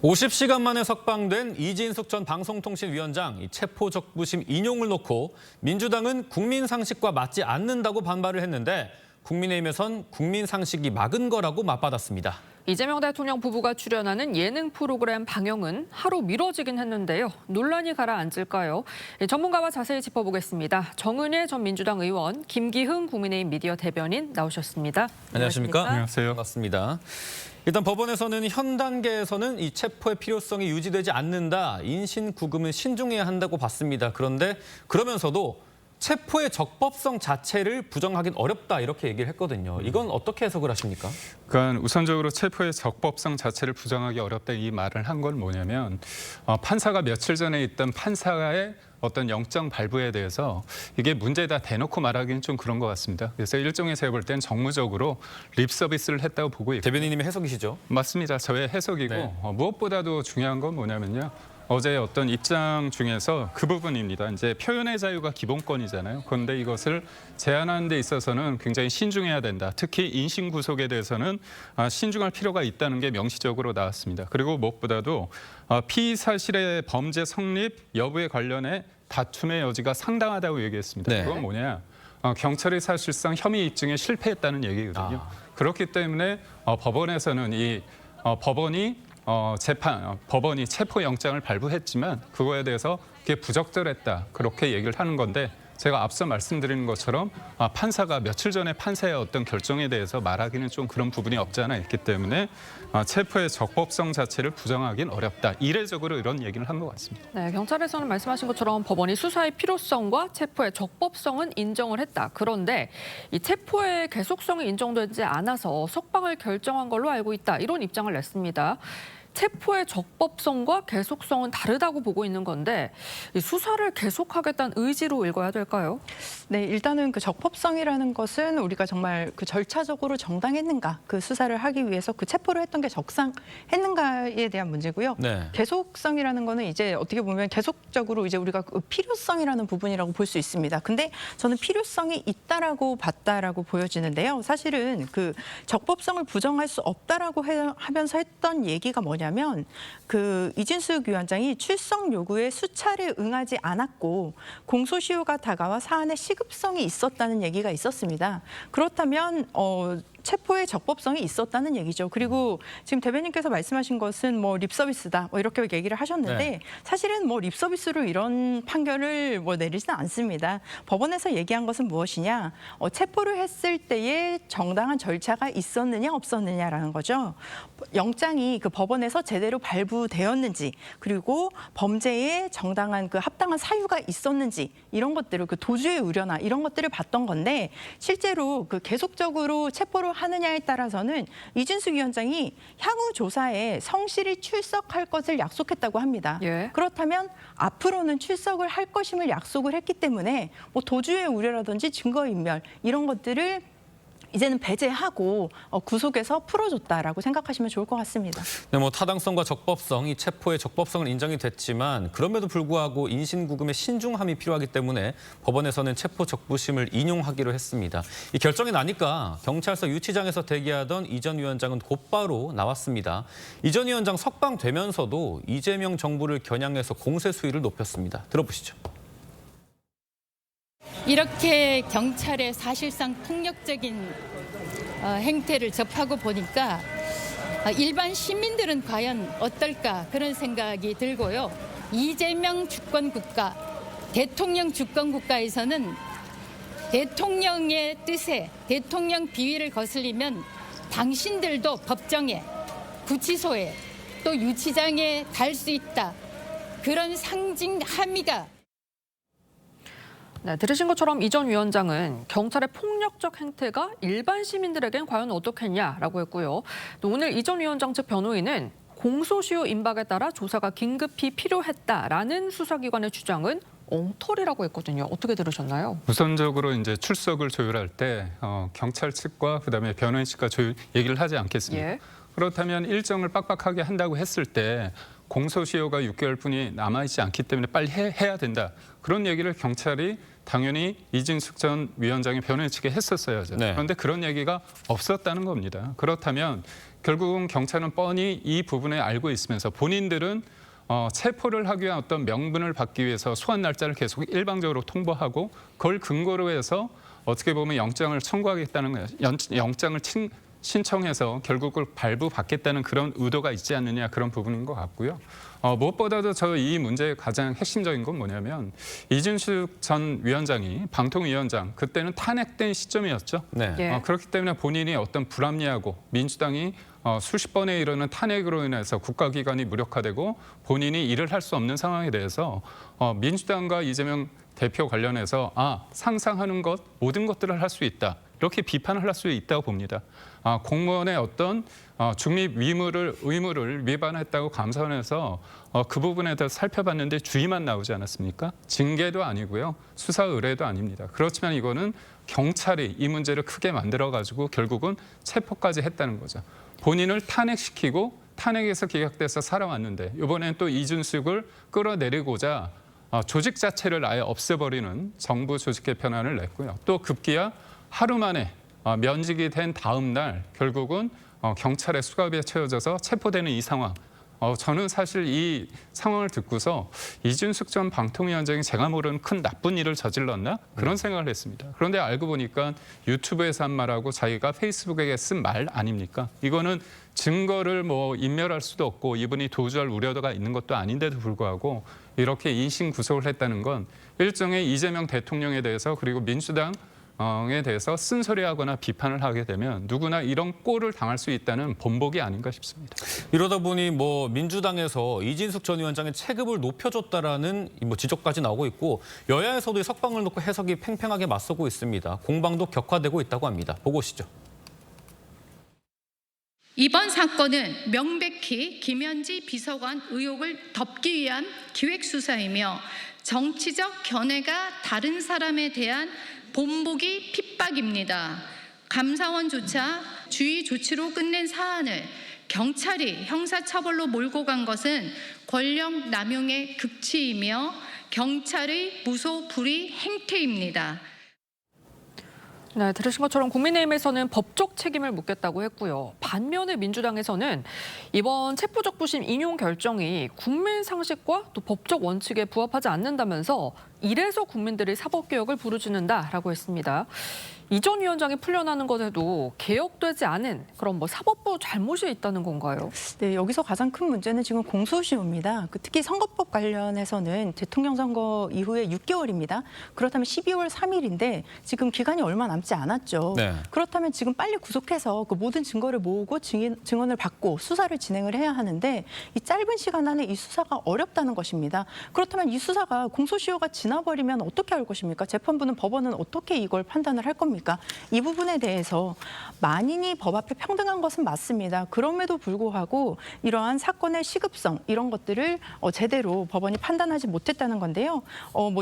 50시간 만에 석방된 이진숙 전 방송통신위원장 체포적부심 인용을 놓고 민주당은 국민 상식과 맞지 않는다고 반발을 했는데 국민의힘에선 국민 상식이 막은 거라고 맞받았습니다. 이재명 대통령 부부가 출연하는 예능 프로그램 방영은 하루 미뤄지긴 했는데요. 논란이 가라앉을까요? 전문가와 자세히 짚어보겠습니다. 정은혜 전 민주당 의원, 김기흥 국민의힘 미디어 대변인 나오셨습니다. 안녕하십니까? 안녕하세요. 반갑습니다. 일단 법원에서는 현 단계에서는 이 체포의 필요성이 유지되지 않는다. 인신구금은 신중해야 한다고 봤습니다. 그런데 그러면서도 체포의 적법성 자체를 부정하긴 어렵다 이렇게 얘기를 했거든요. 이건 어떻게 해석을 하십니까? 그러니까 우선적으로 체포의 적법성 자체를 부정하기 어렵다 이 말을 한 건 뭐냐면 판사가 며칠 전에 있던 판사의 어떤 영장 발부에 대해서 이게 문제다 대놓고 말하기는 좀 그런 것 같습니다. 그래서 일종에서 해볼 땐 정무적으로 립 서비스를 했다고 보고 있고. 대변인님의 해석이시죠? 맞습니다. 저의 해석이고 네. 무엇보다도 중요한 건 뭐냐면요. 어제 어떤 입장 중에서 그 부분입니다. 이제 표현의 자유가 기본권이잖아요. 그런데 이것을 제한하는 데 있어서는 굉장히 신중해야 된다. 특히 인신 구속에 대해서는 신중할 필요가 있다는 게 명시적으로 나왔습니다. 그리고 무엇보다도 피의 사실의 범죄 성립 여부에 관련해 다툼의 여지가 상당하다고 얘기했습니다. 네. 그건 뭐냐? 경찰이 사실상 혐의 입증에 실패했다는 얘기거든요. 그렇기 때문에 법원에서는 법원이 체포영장을 발부했지만 그거에 대해서 그게 부적절했다. 그렇게 얘기를 하는 건데 제가 앞서 말씀드린 것처럼 판사가 며칠 전에 판사의 어떤 결정에 대해서 말하기는 좀 그런 부분이 없지 않아 있기 때문에 체포의 적법성 자체를 부정하기는 어렵다. 이례적으로 이런 얘기를 한 것 같습니다. 네, 경찰에서는 말씀하신 것처럼 법원이 수사의 필요성과 체포의 적법성은 인정을 했다. 그런데 이 체포의 계속성이 인정되지 않아서 석방을 결정한 걸로 알고 있다. 이런 입장을 냈습니다. 체포의 적법성과 계속성은 다르다고 보고 있는 건데 이 수사를 계속하겠다는 의지로 읽어야 될까요? 네, 일단은 그 적법성이라는 것은 우리가 정말 그 절차적으로 정당했는가, 그 수사를 하기 위해서 그 체포를 했던 게 적상했는가에 대한 문제고요. 네. 계속성이라는 거는 이제 어떻게 보면 계속적으로 이제 우리가 그 필요성이라는 부분이라고 볼 수 있습니다. 근데 저는 필요성이 있다라고 봤다라고 보여지는데요. 사실은 그 적법성을 부정할 수 없다라고 하면서 했던 얘기가 뭐냐면 그 이진숙 위원장이 출석 요구에 수차례 응하지 않았고 공소시효가 다가와 사안의 시급성이 있었다는 얘기가 있었습니다. 그렇다면 체포의 적법성이 있었다는 얘기죠. 그리고 지금 대변인께서 말씀하신 것은 뭐 립서비스다 뭐 이렇게 얘기를 하셨는데 네. 사실은 뭐 립서비스로 이런 판결을 뭐 내리지는 않습니다. 법원에서 얘기한 것은 무엇이냐? 체포를 했을 때에 정당한 절차가 있었느냐 없었느냐라는 거죠. 영장이 그 법원에서 제대로 발부되었는지 그리고 범죄에 정당한 그 합당한 사유가 있었는지 이런 것들을 그 도주의 우려나 이런 것들을 봤던 건데 실제로 그 계속적으로 체포를 하느냐에 따라서는 이진숙 위원장이 향후 조사에 성실히 출석할 것을 약속했다고 합니다. 예. 그렇다면 앞으로는 출석을 할 것임을 약속을 했기 때문에 뭐 도주의 우려라든지 증거인멸 이런 것들을 이제는 배제하고 구속에서 풀어줬다라고 생각하시면 좋을 것 같습니다. 네, 뭐 타당성과 적법성, 이 체포의 적법성은 인정이 됐지만 그럼에도 불구하고 인신구금의 신중함이 필요하기 때문에 법원에서는 체포 적부심을 인용하기로 했습니다. 이 결정이 나니까 경찰서 유치장에서 대기하던 이 전 위원장은 곧바로 나왔습니다. 이 전 위원장 석방되면서도 이재명 정부를 겨냥해서 공세 수위를 높였습니다. 들어보시죠. 이렇게 경찰의 사실상 폭력적인 행태를 접하고 보니까 일반 시민들은 과연 어떨까 그런 생각이 들고요. 이재명 주권국가, 대통령 주권국가에서는 대통령의 뜻에 대통령 비위를 거슬리면 당신들도 법정에, 구치소에 또 유치장에 갈 수 있다. 그런 상징 함의가 네, 들으신 것처럼 이 전 위원장은 경찰의 폭력적 행태가 일반 시민들에겐 과연 어떻겠냐라고 했고요. 또 오늘 이 전 위원장 측 변호인은 공소시효 임박에 따라 조사가 긴급히 필요했다라는 수사기관의 주장은 엉터리라고 했거든요. 어떻게 들으셨나요? 우선적으로 이제 출석을 조율할 때 경찰 측과 그다음에 변호인 측과 얘기를 하지 않겠습니까? 예. 그렇다면 일정을 빡빡하게 한다고 했을 때 공소시효가 6개월뿐이 남아있지 않기 때문에 빨리 해야 된다. 그런 얘기를 경찰이 당연히 이진숙 전 위원장의 변호인 측에 했었어야죠. 네. 그런데 그런 얘기가 없었다는 겁니다. 그렇다면 결국은 경찰은 뻔히 이 부분에 알고 있으면서 본인들은 체포를 하기 위한 어떤 명분을 받기 위해서 소환 날짜를 계속 일방적으로 통보하고 그걸 근거로 해서 어떻게 보면 영장을 청구하겠다는 거예요. 영장을 신청해서 결국 그걸 발부받겠다는 그런 의도가 있지 않느냐 그런 부분인 것 같고요. 무엇보다도 저 이 문제의 가장 핵심적인 건 뭐냐면 이준숙 전 위원장이 방통위원장 그때는 탄핵된 시점이었죠. 네. 예. 그렇기 때문에 본인이 어떤 불합리하고 민주당이 수십 번에 이르는 탄핵으로 인해서 국가기관이 무력화되고 본인이 일을 할 수 없는 상황에 대해서 민주당과 이재명 대표 관련해서 상상하는 것 모든 것들을 할 수 있다. 이렇게 비판을 할 수 있다고 봅니다. 공무원의 어떤 중립 의무를 위반했다고 감사원에서 그 부분에 대해서 살펴봤는데 주의만 나오지 않았습니까? 징계도 아니고요. 수사 의뢰도 아닙니다. 그렇지만 이거는 경찰이 이 문제를 크게 만들어가지고 결국은 체포까지 했다는 거죠. 본인을 탄핵시키고 탄핵에서 기각돼서 살아왔는데 이번엔 또 이준숙을 끌어내리고자 조직 자체를 아예 없애버리는 정부 조직 개편안을 냈고요. 또 급기야 하루 만에 면직이 된 다음 날 결국은 경찰의 수갑에 채워져서 체포되는 이 상황. 저는 사실 이 상황을 듣고서 이준숙 전 방통위원장이 제가 모르는 큰 나쁜 일을 저질렀나? 그런 생각을 했습니다. 그런데 알고 보니까 유튜브에서 한 말하고 자기가 페이스북에 쓴 말 아닙니까? 이거는 증거를 인멸할 수도 없고 이분이 도주할 우려가 있는 것도 아닌데도 불구하고 이렇게 인신 구속을 했다는 건 일종의 이재명 대통령에 대해서 그리고 민주당 에 대해서 쓴소리하거나 비판을 하게 되면 누구나 이런 꼴을 당할 수 있다는 본보기 아닌가 싶습니다. 이러다 보니 민주당에서 이진숙 전 위원장의 체급을 높여줬다라는 지적까지 나오고 있고 여야에서도 이 석방을 놓고 해석이 팽팽하게 맞서고 있습니다. 공방도 격화되고 있다고 합니다. 보고 오시죠. 이번 사건은 명백히 김현지 비서관 의혹을 덮기 위한 기획수사이며 정치적 견해가 다른 사람에 대한 본보기 핍박입니다. 감사원조차 주의 조치로 끝낸 사안을 경찰이 형사처벌로 몰고 간 것은 권력 남용의 극치이며 경찰의 무소불위 행태입니다. 네, 들으신 것처럼 국민의힘에서는 법적 책임을 묻겠다고 했고요. 반면에 민주당에서는 이번 체포적부심 인용 결정이 국민 상식과 또 법적 원칙에 부합하지 않는다면서 이래서 국민들이 사법개혁을 부르짖는다라고 했습니다. 이 전 위원장이 풀려나는 것에도 개혁되지 않은 그런 사법부 잘못이 있다는 건가요? 네, 여기서 가장 큰 문제는 지금 공소시효입니다. 특히 선거법 관련해서는 대통령 선거 이후에 6개월입니다. 그렇다면 12월 3일인데 지금 기간이 얼마 남지 않았죠. 네. 그렇다면 지금 빨리 구속해서 그 모든 증거를 모으고 증언을 받고 수사를 진행을 해야 하는데 이 짧은 시간 안에 이 수사가 어렵다는 것입니다. 그렇다면 이 수사가 공소시효가 지나버리면 어떻게 할 것입니까? 재판부는 법원은 어떻게 이걸 판단을 할 겁니까? 이 부분에 대해서 만인이 법 앞에 평등한 것은 맞습니다. 그럼에도 불구하고 이러한 사건의 시급성 이런 것들을 제대로 법원이 판단하지 못했다는 건데요.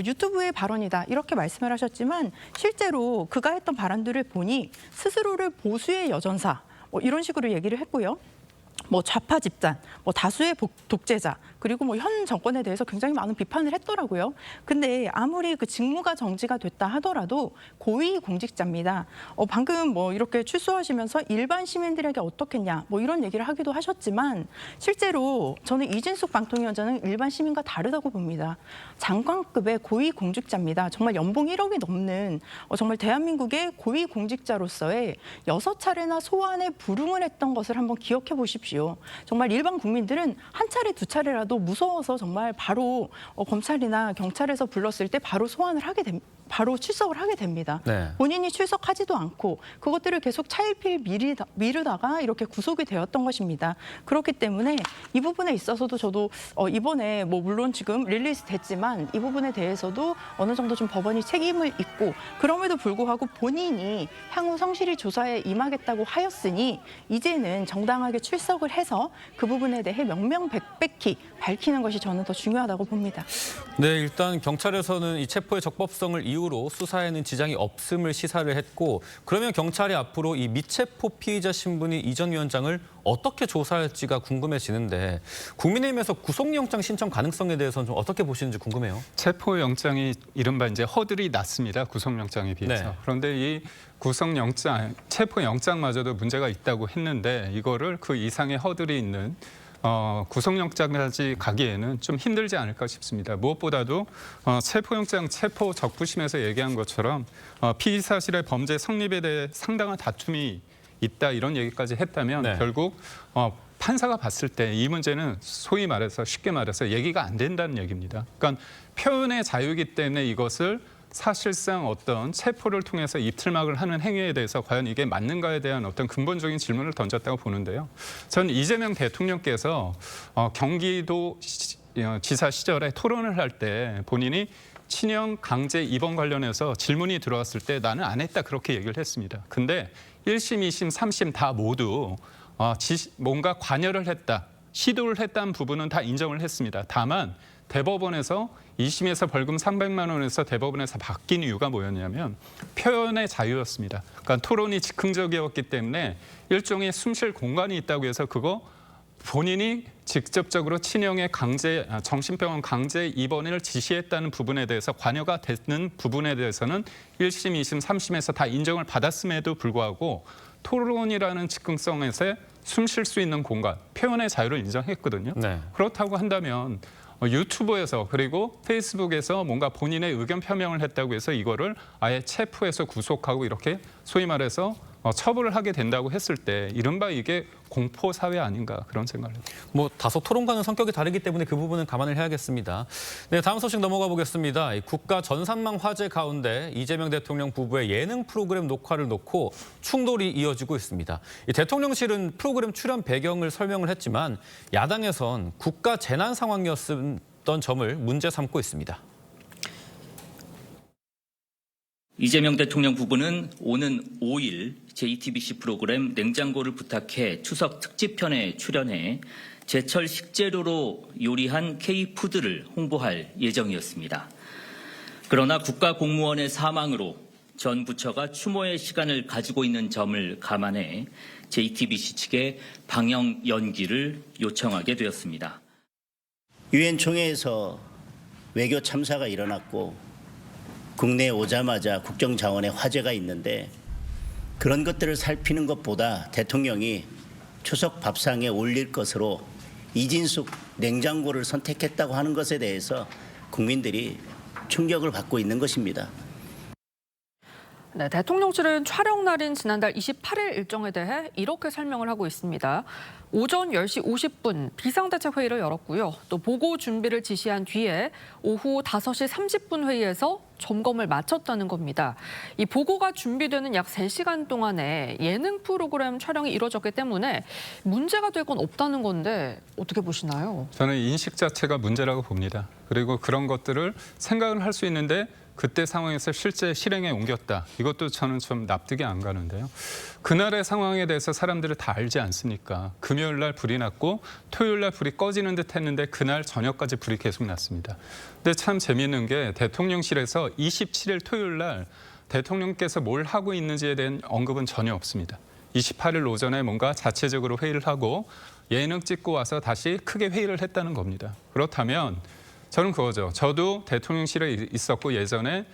유튜브의 발언이다 이렇게 말씀을 하셨지만 실제로 그가 했던 발언들을 보니 스스로를 보수의 여전사 이런 식으로 얘기를 했고요. 좌파 집단, 다수의 독재자, 그리고 현 정권에 대해서 굉장히 많은 비판을 했더라고요. 근데 아무리 그 직무가 정지가 됐다 하더라도 고위공직자입니다. 방금 이렇게 출소하시면서 일반 시민들에게 어떻겠냐, 이런 얘기를 하기도 하셨지만 실제로 저는 이진숙 방통위원장은 일반 시민과 다르다고 봅니다. 장관급의 고위공직자입니다. 정말 연봉 1억이 넘는 정말 대한민국의 고위공직자로서의 6차례나 소환에 불응을 했던 것을 한번 기억해 보십시오. 정말 일반 국민들은 한 차례, 두 차례라도 무서워서 정말 바로 검찰이나 경찰에서 불렀을 때 바로 소환을 하게 됩니다. 바로 출석을 하게 됩니다. 네. 본인이 출석하지도 않고 그것들을 계속 차일피일 미루다가 이렇게 구속이 되었던 것입니다. 그렇기 때문에 이 부분에 있어서도 저도 이번에 물론 지금 릴리즈 됐지만 이 부분에 대해서도 어느 정도 좀 법원이 책임을 있고 그럼에도 불구하고 본인이 향후 성실히 조사에 임하겠다고 하였으니 이제는 정당하게 출석을 해서 그 부분에 대해 명명백백히 밝히는 것이 저는 더 중요하다고 봅니다. 네, 일단 경찰에서는 이 체포의 적법성을 이유로 수사에는 지장이 없음을 시사를 했고 그러면 경찰이 앞으로 이 미체포 피의자 신분인 이 전 위원장을 어떻게 조사할지가 궁금해지는데 국민의힘에서 구속영장 신청 가능성에 대해서는 좀 어떻게 보시는지 궁금해요. 체포영장이 이른바 이제 허들이 낮습니다. 구속영장에 비해서. 네. 그런데 이 구속영장, 체포영장마저도 문제가 있다고 했는데 이거를 그 이상의 허들이 있는 구속영장까지 가기에는 좀 힘들지 않을까 싶습니다. 무엇보다도 체포영장, 체포 적부심에서 얘기한 것처럼 피의 사실의 범죄 성립에 대해 상당한 다툼이 있다 이런 얘기까지 했다면 네. 결국 판사가 봤을 때 이 문제는 소위 말해서 쉽게 말해서 얘기가 안 된다는 얘기입니다. 그러니까 표현의 자유이기 때문에 이것을 사실상 어떤 체포를 통해서 입틀막을 하는 행위에 대해서 과연 이게 맞는가에 대한 어떤 근본적인 질문을 던졌다고 보는데요. 전 이재명 대통령께서 경기도 지사 시절에 토론을 할 때 본인이 친형 강제 입원 관련해서 질문이 들어왔을 때 나는 안 했다 그렇게 얘기를 했습니다. 근데 1심, 2심, 3심 다 모두 뭔가 관여를 했다, 시도를 했다는 부분은 다 인정을 했습니다. 다만 대법원에서 2심에서 벌금 300만 원에서 대법원에서 바뀐 이유가 뭐였냐면 표현의 자유였습니다. 그러니까 토론이 즉흥적이었기 때문에 일종의 숨쉴 공간이 있다고 해서 그거 본인이 직접적으로 친형의 정신병원 강제 입원을 지시했다는 부분에 대해서 관여가 되는 부분에 대해서는 1심, 2심, 3심에서 다 인정을 받았음에도 불구하고 토론이라는 즉흥성에서 숨 쉴 수 있는 공간, 표현의 자유를 인정했거든요. 네. 그렇다고 한다면 유튜브에서 그리고 페이스북에서 뭔가 본인의 의견 표명을 했다고 해서 이거를 아예 체포해서 구속하고 이렇게 소위 말해서 처벌을 하게 된다고 했을 때 이른바 이게 공포 사회 아닌가 그런 생각을 해요. 뭐 다소 토론과는 성격이 다르기 때문에 그 부분은 감안을 해야겠습니다. 네, 다음 소식 넘어가 보겠습니다. 이 국가 전산망 화제 가운데 이재명 대통령 부부의 예능 프로그램 녹화를 놓고 충돌이 이어지고 있습니다. 이 대통령실은 프로그램 출연 배경을 설명을 했지만 야당에선 국가 재난 상황이었던 점을 문제 삼고 있습니다. 이재명 대통령 부부는 오는 5일 JTBC 프로그램 냉장고를 부탁해 추석 특집편에 출연해 제철 식재료로 요리한 K푸드를 홍보할 예정이었습니다. 그러나 국가공무원의 사망으로 전 부처가 추모의 시간을 가지고 있는 점을 감안해 JTBC 측에 방영 연기를 요청하게 되었습니다. 유엔 총회에서 외교 참사가 일어났고 국내에 오자마자 국정자원에 화제가 있는데 그런 것들을 살피는 것보다 대통령이 추석 밥상에 올릴 것으로 이진숙 냉장고를 선택했다고 하는 것에 대해서 국민들이 충격을 받고 있는 것입니다. 네, 대통령실은 촬영 날인 지난달 28일 일정에 대해 이렇게 설명을 하고 있습니다. 오전 10시 50분 비상대책회의를 열었고요. 또 보고 준비를 지시한 뒤에 오후 5시 30분 회의에서 점검을 마쳤다는 겁니다. 이 보고가 준비되는 약 3시간 동안에 예능 프로그램 촬영이 이루어졌기 때문에 문제가 될 건 없다는 건데 어떻게 보시나요? 저는 인식 자체가 문제라고 봅니다. 그리고 그런 것들을 생각을 할 수 있는데 그때 상황에서 실제 실행에 옮겼다. 이것도 저는 좀 납득이 안 가는데요. 그날의 상황에 대해서 사람들을 다 알지 않습니까? 금요일 날 불이 났고 토요일 날 불이 꺼지는 듯 했는데 그날 저녁까지 불이 계속 났습니다. 근데 참 재미있는 게 대통령실에서 27일 토요일 날 대통령께서 뭘 하고 있는지에 대한 언급은 전혀 없습니다. 28일 오전에 뭔가 자체적으로 회의를 하고 예능 찍고 와서 다시 크게 회의를 했다는 겁니다. 그렇다면 저는 그거죠. 저도 대통령실에 있었고 예전에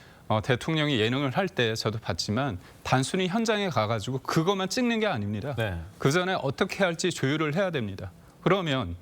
대통령이 예능을 할 때 저도 봤지만 단순히 현장에 가가지고 그것만 찍는 게 아닙니다. 네. 그 전에 어떻게 할지 조율을 해야 됩니다. 그러면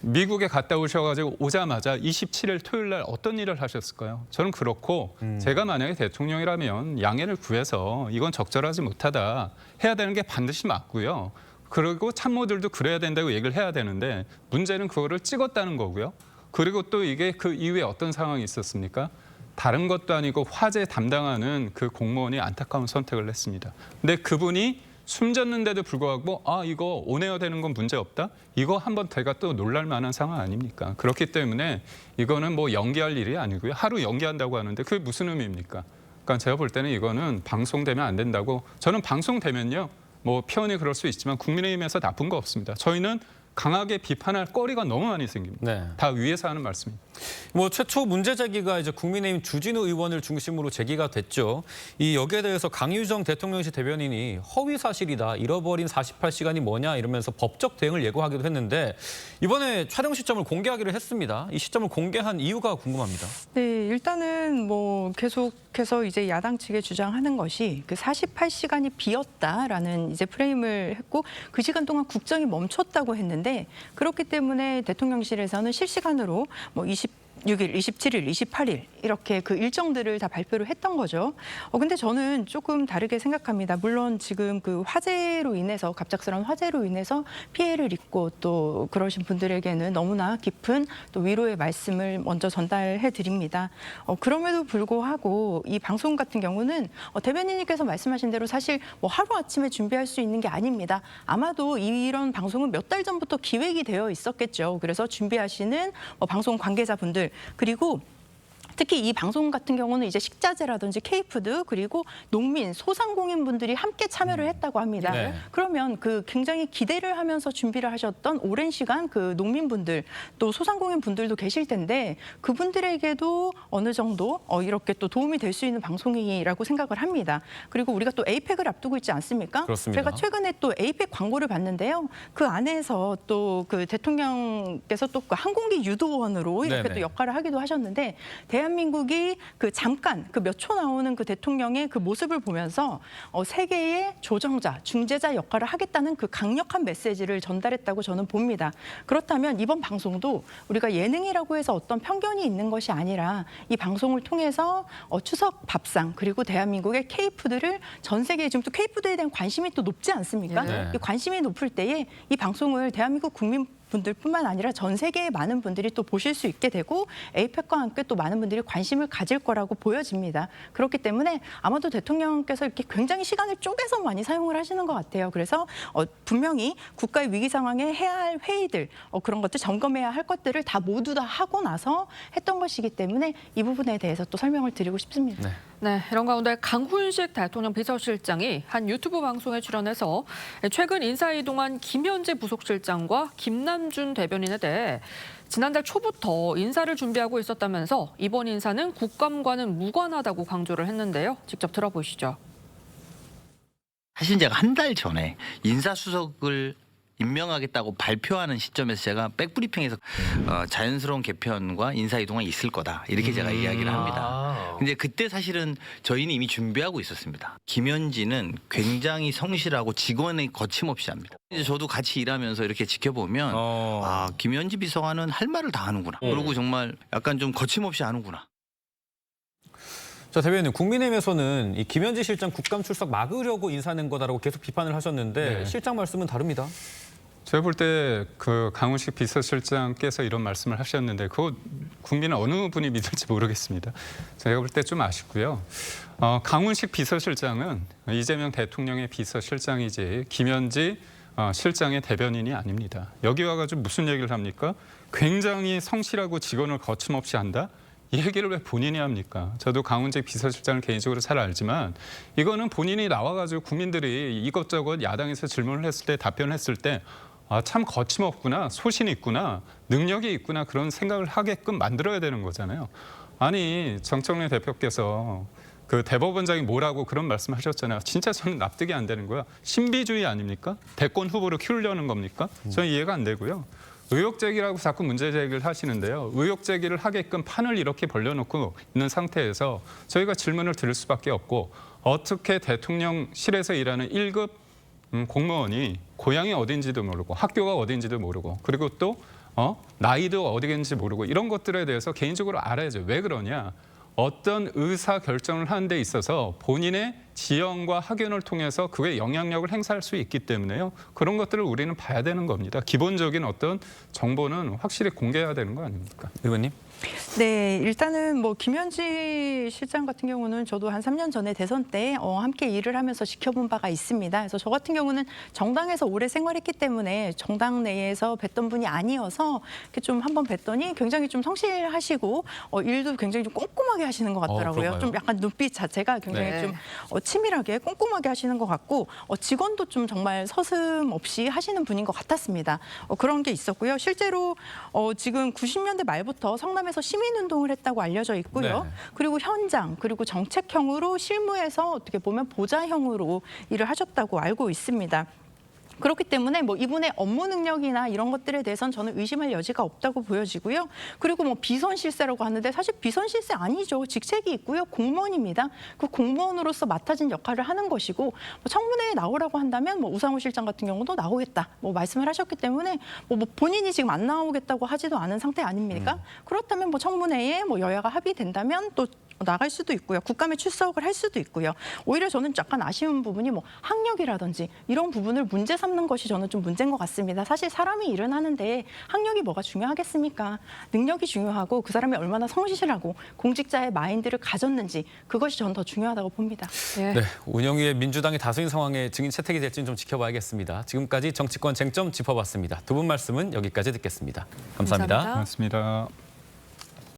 미국에 갔다 오셔가지고 오자마자 27일 토요일 날 어떤 일을 하셨을까요? 저는 그렇고 제가 만약에 대통령이라면 양해를 구해서 이건 적절하지 못하다 해야 되는 게 반드시 맞고요. 그리고 참모들도 그래야 된다고 얘기를 해야 되는데 문제는 그거를 찍었다는 거고요. 그리고 또 이게 그 이후에 어떤 상황이 있었습니까? 다른 것도 아니고 화재 담당하는 그 공무원이 안타까운 선택을 했습니다. 근데 그분이 숨졌는데도 불구하고 이거 온에어 되는 건 문제 없다? 이거 한번 제가 또 놀랄 만한 상황 아닙니까? 그렇기 때문에 이거는 뭐 연기할 일이 아니고요. 하루 연기한다고 하는데 그게 무슨 의미입니까? 그러니까 제가 볼 때는 이거는 방송되면 안 된다고. 저는 방송되면요. 뭐 표현이 그럴 수 있지만 국민의힘에서 나쁜 거 없습니다. 저희는 강하게 비판할 거리가 너무 많이 생깁니다. 네. 다 위에서 하는 말씀입니다. 뭐 최초 문제 제기가 이제 국민의힘 주진우 의원을 중심으로 제기가 됐죠. 이 여기에 대해서 강유정 대통령실 대변인이 허위 사실이다, 잃어버린 48시간이 뭐냐 이러면서 법적 대응을 예고하기도 했는데 이번에 촬영 시점을 공개하기로 했습니다. 이 시점을 공개한 이유가 궁금합니다. 네, 일단은 뭐 계속해서 이제 야당 측에 주장하는 것이 그 48시간이 비었다라는 이제 프레임을 했고 그 시간 동안 국정이 멈췄다고 했는데 그렇기 때문에 대통령실에서는 실시간으로 뭐 26일, 27일, 28일 이렇게 그 일정들을 다 발표를 했던 거죠. 근데 저는 조금 다르게 생각합니다. 물론 지금 그 화재로 인해서 갑작스러운 화재로 인해서 피해를 입고 또 그러신 분들에게는 너무나 깊은 또 위로의 말씀을 먼저 전달해 드립니다. 그럼에도 불구하고 이 방송 같은 경우는 대변인님께서 말씀하신 대로 사실 뭐 하루아침에 준비할 수 있는 게 아닙니다. 아마도 이런 방송은 몇 달 전부터 기획이 되어 있었겠죠. 그래서 준비하시는 방송 관계자분들 그리고 특히 이 방송 같은 경우는 이제 식자재라든지 K푸드 그리고 농민, 소상공인분들이 함께 참여를 했다고 합니다. 네. 그러면 그 굉장히 기대를 하면서 준비를 하셨던 오랜 시간 그 농민분들 또 소상공인분들도 계실 텐데 그분들에게도 어느 정도 이렇게 또 도움이 될 수 있는 방송이라고 생각을 합니다. 그리고 우리가 또 에이펙을 앞두고 있지 않습니까? 그렇습니다. 제가 최근에 또 에이펙 광고를 봤는데요. 그 안에서 또 그 대통령께서 또 그 항공기 유도원으로 이렇게 네네. 또 역할을 하기도 하셨는데 대한민국이 그 잠깐 그 몇 초 나오는 그 대통령의 그 모습을 보면서 세계의 조정자, 중재자 역할을 하겠다는 그 강력한 메시지를 전달했다고 저는 봅니다. 그렇다면 이번 방송도 우리가 예능이라고 해서 어떤 편견이 있는 것이 아니라 이 방송을 통해서 추석 밥상 그리고 대한민국의 K푸드를 전 세계에 지금 또 K푸드에 대한 관심이 또 높지 않습니까? 네. 이 관심이 높을 때에 이 방송을 대한민국 국민분들뿐만 아니라 전 세계의 많은 분들이 또 보실 수 있게 되고 에이펙과 함께 또 많은 분들이 관심을 가질 거라고 보여집니다. 그렇기 때문에 아마도 대통령께서 이렇게 굉장히 시간을 쪼개서 많이 사용을 하시는 것 같아요. 그래서 분명히 국가의 위기 상황에 해야 할 회의들 그런 것들 점검해야 할 것들을 다 모두 다 하고 나서 했던 것이기 때문에 이 부분에 대해서 또 설명을 드리고 싶습니다. 네. 네, 이런 가운데 강훈식 대통령 비서실장이 한 유튜브 방송에 출연해서 최근 인사이동한 김현재 부속실장과 김남준 대변인에 대해 지난달 초부터 인사를 준비하고 있었다면서 이번 인사는 국감과는 무관하다고 강조를 했는데요. 직접 들어보시죠. 사실 제가 한 달 전에 인사수석을 임명하겠다고 발표하는 시점에서 제가 백브리핑에서 자연스러운 개편과 인사이동은 있을 거다 이렇게 제가 이야기를 합니다. 근데 그때 사실은 저희는 이미 준비하고 있었습니다. 김현지는 굉장히 성실하고 직원이 거침없이 합니다. 이제 저도 같이 일하면서 이렇게 지켜보면 김현지 비서관은 할 말을 다 하는구나. 그리고 정말 약간 좀 거침없이 하는구나. 자, 대변인, 국민의힘에서는 이 김현지 실장 국감 출석 막으려고 인사낸 거다라고 계속 비판을 하셨는데 네. 실장 말씀은 다릅니다. 제가 볼 때 그 강훈식 비서실장께서 이런 말씀을 하셨는데 그거 국민은 어느 분이 믿을지 모르겠습니다. 제가 볼 때 좀 아쉽고요. 강훈식 비서실장은 이재명 대통령의 비서실장이지 김현지 실장의 대변인이 아닙니다. 여기 와가지고 무슨 얘기를 합니까? 굉장히 성실하고 직원을 거침없이 한다? 이 얘기를 왜 본인이 합니까? 저도 강훈식 비서실장을 개인적으로 잘 알지만 이거는 본인이 나와가지고 국민들이 이것저것 야당에서 질문을 했을 때 답변했을 때 참 거침없구나, 소신이 있구나, 능력이 있구나 그런 생각을 하게끔 만들어야 되는 거잖아요. 아니 정청래 대표께서 그 대법원장이 뭐라고 그런 말씀하셨잖아요. 진짜 저는 납득이 안 되는 거야. 신비주의 아닙니까? 대권 후보로 키우려는 겁니까? 저는 이해가 안 되고요. 의혹 제기라고 자꾸 문제 제기를 하시는데요. 의혹 제기를 하게끔 판을 이렇게 벌려놓고 있는 상태에서 저희가 질문을 드릴 수밖에 없고 어떻게 대통령실에서 일하는 1급 공무원이 고향이 어딘지도 모르고 학교가 어딘지도 모르고 그리고 또 나이도 어디인지 모르고 이런 것들에 대해서 개인적으로 알아야죠. 왜 그러냐. 어떤 의사 결정을 하는 데 있어서 본인의 지형과 학연을 통해서 그게 영향력을 행사할 수 있기 때문에요. 그런 것들을 우리는 봐야 되는 겁니다. 기본적인 어떤 정보는 확실히 공개해야 되는 거 아닙니까? 의원님. 네, 일단은 뭐 김현지 실장 같은 경우는 저도 한 3년 전에 대선 때 함께 일을 하면서 지켜본 바가 있습니다. 그래서 저 같은 경우는 정당에서 오래 생활했기 때문에 정당 내에서 뵀던 분이 아니어서 이렇게 좀 한번 뵀더니 굉장히 좀 성실하시고 일도 굉장히 좀 꼼꼼하게 하시는 것 같더라고요. 그런가요? 좀 약간 눈빛 자체가 굉장히 네. 좀 치밀하게 꼼꼼하게 하시는 것 같고 직원도 좀 정말 서슴없이 하시는 분인 것 같았습니다. 그런 게 있었고요. 실제로 지금 90년대 말부터 성남에서 시민운동을 했다고 알려져 있고요. 네. 그리고 현장 그리고 정책형으로 실무에서 어떻게 보면 보좌형으로 일을 하셨다고 알고 있습니다. 그렇기 때문에 뭐 이분의 업무 능력이나 이런 것들에 대해서는 저는 의심할 여지가 없다고 보여지고요. 그리고 뭐 비선 실세라고 하는데 사실 비선 실세 아니죠. 직책이 있고요. 공무원입니다. 그 공무원으로서 맡아진 역할을 하는 것이고 뭐 청문회에 나오라고 한다면 뭐 우상호 실장 같은 경우도 나오겠다. 뭐 말씀을 하셨기 때문에 뭐 본인이 지금 안 나오겠다고 하지도 않은 상태 아닙니까? 그렇다면 뭐 청문회에 뭐 여야가 합의된다면 또 나갈 수도 있고요. 국감에 출석을 할 수도 있고요. 오히려 저는 약간 아쉬운 부분이 뭐 학력이라든지 이런 부분을 문제 삼는 것이 저는 좀 문제인 것 같습니다. 사실 사람이 일은 하는데 학력이 뭐가 중요하겠습니까? 능력이 중요하고 그 사람이 얼마나 성실하고 공직자의 마인드를 가졌는지 그것이 저는 더 중요하다고 봅니다. 네, 운영위의 민주당의 다수인 상황에 증인 채택이 될지는 좀 지켜봐야겠습니다. 지금까지 정치권 쟁점 짚어봤습니다. 두 분 말씀은 여기까지 듣겠습니다. 감사합니다. 감사합니다. 고맙습니다.